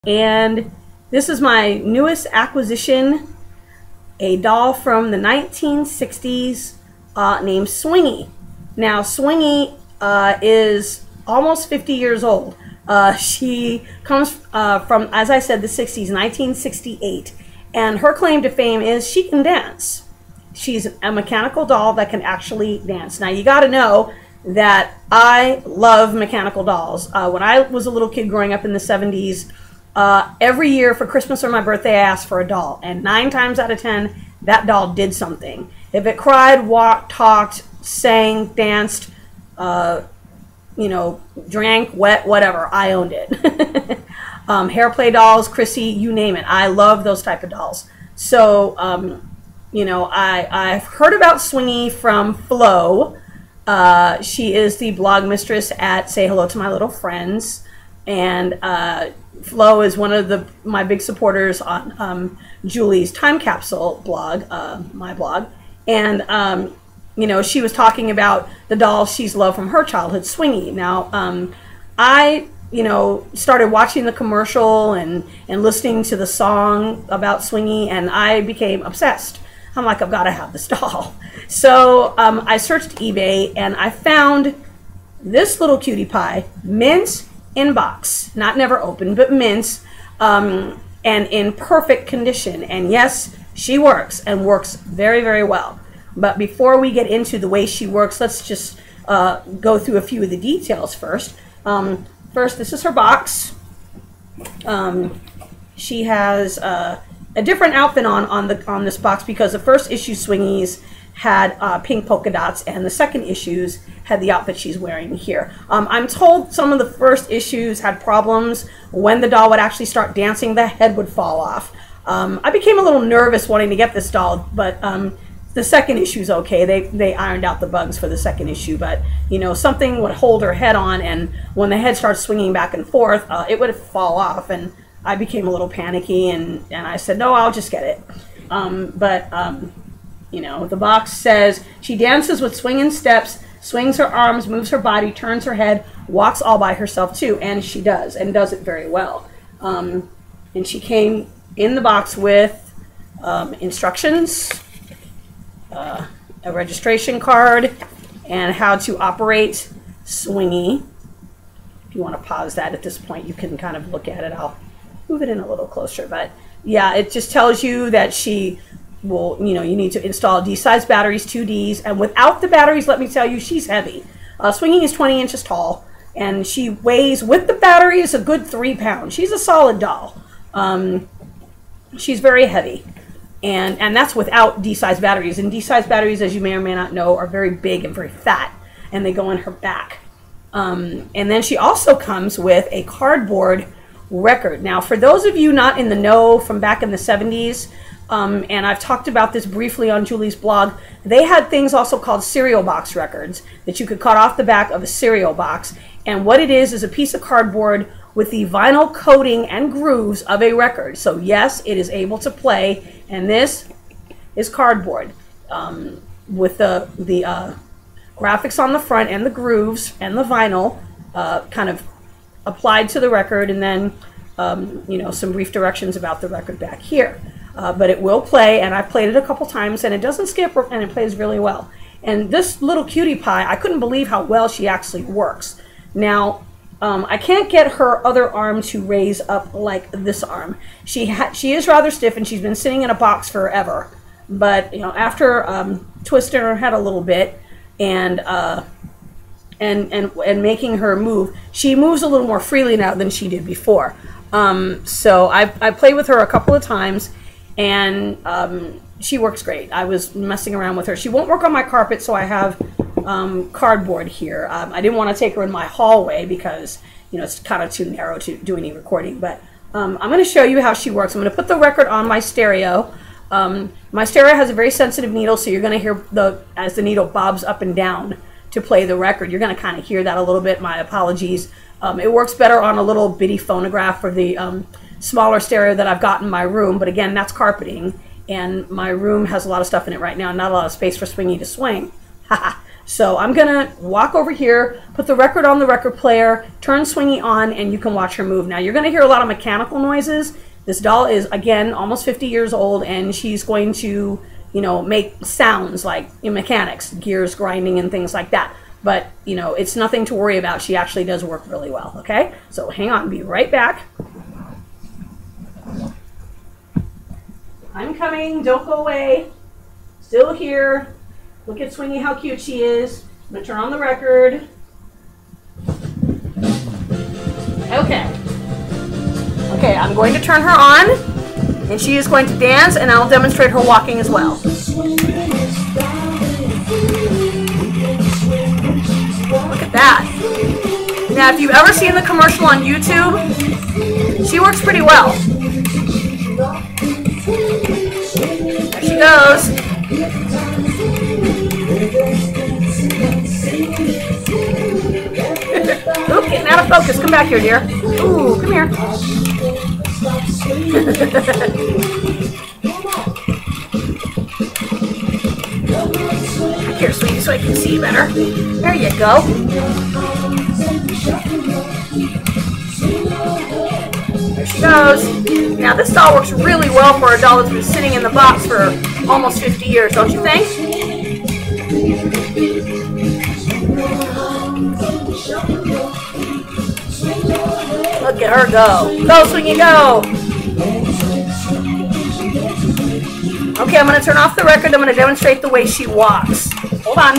And this is my newest acquisition, a doll from the 1960s named Swingy. Now Swingy is almost 50 years old. She comes from, as I said, the 60s, 1968, and her claim to fame is she can dance. She's a mechanical doll that can actually dance. Now you got to know that I love mechanical dolls. When I was a little kid growing up in the 70s, every year for Christmas or my birthday, I asked for a doll, and 9 times out of 10, that doll did something. If it cried, walked, talked, sang, danced, you know, drank, wet, whatever, I owned it. Hair play dolls, Chrissy, you name it. I love those type of dolls. So, you know, I've heard about Swingy from Flo. She is the blog mistress at Say Hello to My Little Friends, and Flo is one of my big supporters on Julie's Time Capsule blog, my blog, and you know, she was talking about the doll she's loved from her childhood, Swingy. Now, I, you know, started watching the commercial and listening to the song about Swingy, and I became obsessed. I'm like, I've got to have this doll. So I searched eBay, and I found this little cutie pie, mint in box, not never opened, but mint, and in perfect condition. And yes, she works, and works very, very well. But before we get into the way she works, let's just go through a few of the details first. First, this is her box. She has a different outfit on this box because the first issue Swingies had pink polka dots, and the second issues had the outfit she's wearing here. I'm told some of the first issues had problems. When the doll would actually start dancing, the head would fall off. I became a little nervous wanting to get this doll, but the second issue's okay. They ironed out the bugs for the second issue, but you know, something would hold her head on, and when the head starts swinging back and forth, it would fall off, and I became a little panicky, and I said, no, I'll just get it. You know, the box says she dances with swinging steps, swings her arms, moves her body, turns her head, walks all by herself too, and she does, and does it very well. And she came in the box with instructions, a registration card, and how to operate Swingy. If you want to pause that at this point, you can kind of look at it. I'll move it in a little closer, but yeah, it just tells you that she will, you know, you need to install D-size batteries, 2Ds, and without the batteries, let me tell you, she's heavy. Swingy is 20 inches tall, and she weighs, with the batteries, a good 3 pounds. She's a solid doll. She's very heavy, and that's without D-size batteries. And D-size batteries, as you may or may not know, are very big and very fat, and they go in her back. And then she also comes with a cardboard record. Now, for those of you not in the know from back in the 70s, and I've talked about this briefly on Julie's blog, they had things also called cereal box records that you could cut off the back of a cereal box. And what it is a piece of cardboard with the vinyl coating and grooves of a record. So yes, it is able to play, and this is cardboard with the graphics on the front and the grooves and the vinyl kind of applied to the record, and then you know, some brief directions about the record back here. But it will play, and I've played it a couple times, and it doesn't skip, and it plays really well. And this little cutie pie, I couldn't believe how well she actually works. Now, I can't get her other arm to raise up like this arm. She is rather stiff, and she's been sitting in a box forever. But you know, after twisting her head a little bit and making her move, she moves a little more freely now than she did before. So I played with her a couple of times, and she works great. I was messing around with her. She won't work on my carpet, so I have cardboard here. I didn't want to take her in my hallway because, you know, it's kind of too narrow to do any recording, but I'm going to show you how she works. I'm going to put the record on my stereo. My stereo has a very sensitive needle, so you're going to hear as the needle bobs up and down to play the record. You're going to kind of hear that a little bit. My apologies. It works better on a little bitty phonograph for the smaller stereo that I've got in my room, but again, that's carpeting, and my room has a lot of stuff in it right now, not a lot of space for Swingy to swing. So I'm gonna walk over here, put the record on the record player, turn Swingy on, and you can watch her move. Now you're gonna hear a lot of mechanical noises. This doll is, again, almost 50 years old, and she's going to, you know, make sounds like in mechanics, gears grinding and things like that. But, you know, it's nothing to worry about. She actually does work really well, okay? So hang on, be right back. I'm coming, don't go away. Still here. Look at Swingy, how cute she is. I'm gonna turn on the record. Okay. Okay, I'm going to turn her on, and she is going to dance, and I'll demonstrate her walking as well. Look at that. Now, if you've ever seen the commercial on YouTube, she works pretty well. There she goes. Oop, getting out of focus. Come back here, dear. Ooh, come here. Back here, sweetie, so I can see you better. There you go. There she goes. Now, this doll works really well for a doll that's been sitting in the box for almost 50 years, don't you think? Look at her go. Go, Swingy, go. Okay, I'm going to turn off the record. I'm going to demonstrate the way she walks. Hold on.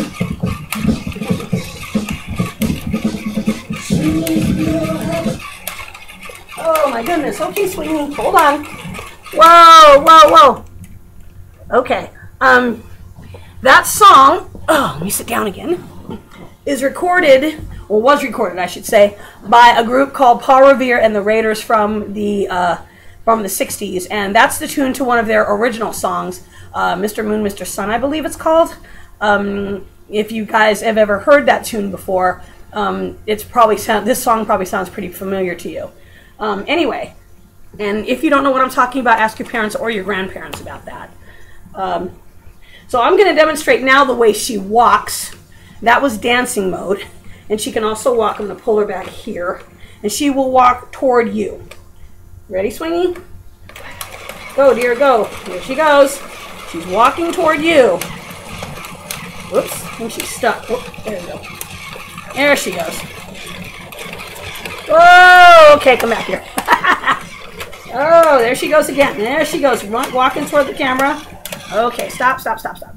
Oh, my goodness. Okay, Swingy, hold on. Whoa, whoa, whoa. Okay. That song, oh, let me sit down again, is recorded, or was recorded, I should say, by a group called Paul Revere and the Raiders from the 60s, and that's the tune to one of their original songs, Mr. Moon, Mr. Sun, I believe it's called. If you guys have ever heard that tune before, this song probably sounds pretty familiar to you. Anyway, and if you don't know what I'm talking about, ask your parents or your grandparents about that. So I'm going to demonstrate now the way she walks. That was dancing mode. And she can also walk. I'm going to pull her back here. And she will walk toward you. Ready, Swingy? Go, dear, go. Here she goes. She's walking toward you. Whoops. I think she's stuck. Whoop, there we go. There she goes. Oh, okay, come back here. Oh, there she goes again. There she goes, walking toward the camera. Okay, stop, stop, stop, stop.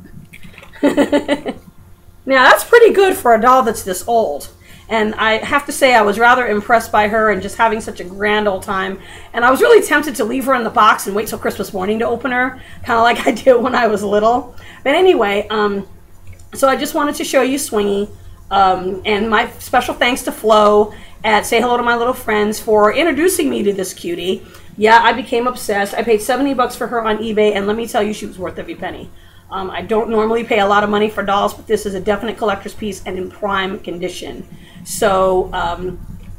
Now, that's pretty good for a doll that's this old. And I have to say, I was rather impressed by her and just having such a grand old time. And I was really tempted to leave her in the box and wait till Christmas morning to open her, kind of like I did when I was little. But anyway, so I just wanted to show you Swingy. And my special thanks to Flo at Say Hello to My Little Friends for introducing me to this cutie. Yeah, I became obsessed. I paid 70 bucks for her on eBay, and let me tell you, she was worth every penny. I don't normally pay a lot of money for dolls, but this is a definite collector's piece and in prime condition. So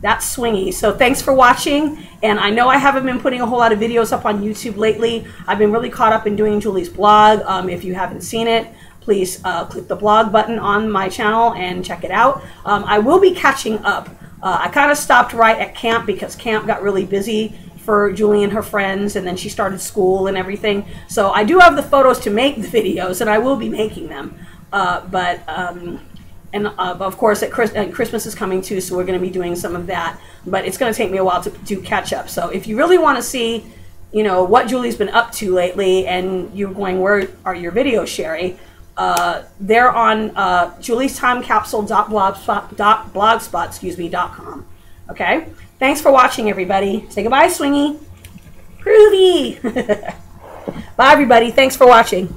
that's Swingy. So thanks for watching, and I know I haven't been putting a whole lot of videos up on YouTube lately. I've been really caught up in doing Julie's blog. If you haven't seen it, please click the blog button on my channel and check it out. I will be catching up. I kind of stopped right at camp because camp got really busy for Julie and her friends, and then she started school and everything. So I do have the photos to make the videos, and I will be making them. Of course, Christmas is coming too, so we're going to be doing some of that. But it's going to take me a while to catch up. So if you really want to see, you know, what Julie's been up to lately, and you're going, where are your videos, Sherry? They're on juliestimecapsule.blogspot.com. Okay? Thanks for watching, everybody. Say goodbye, Swingy. Groovy. Bye, everybody. Thanks for watching.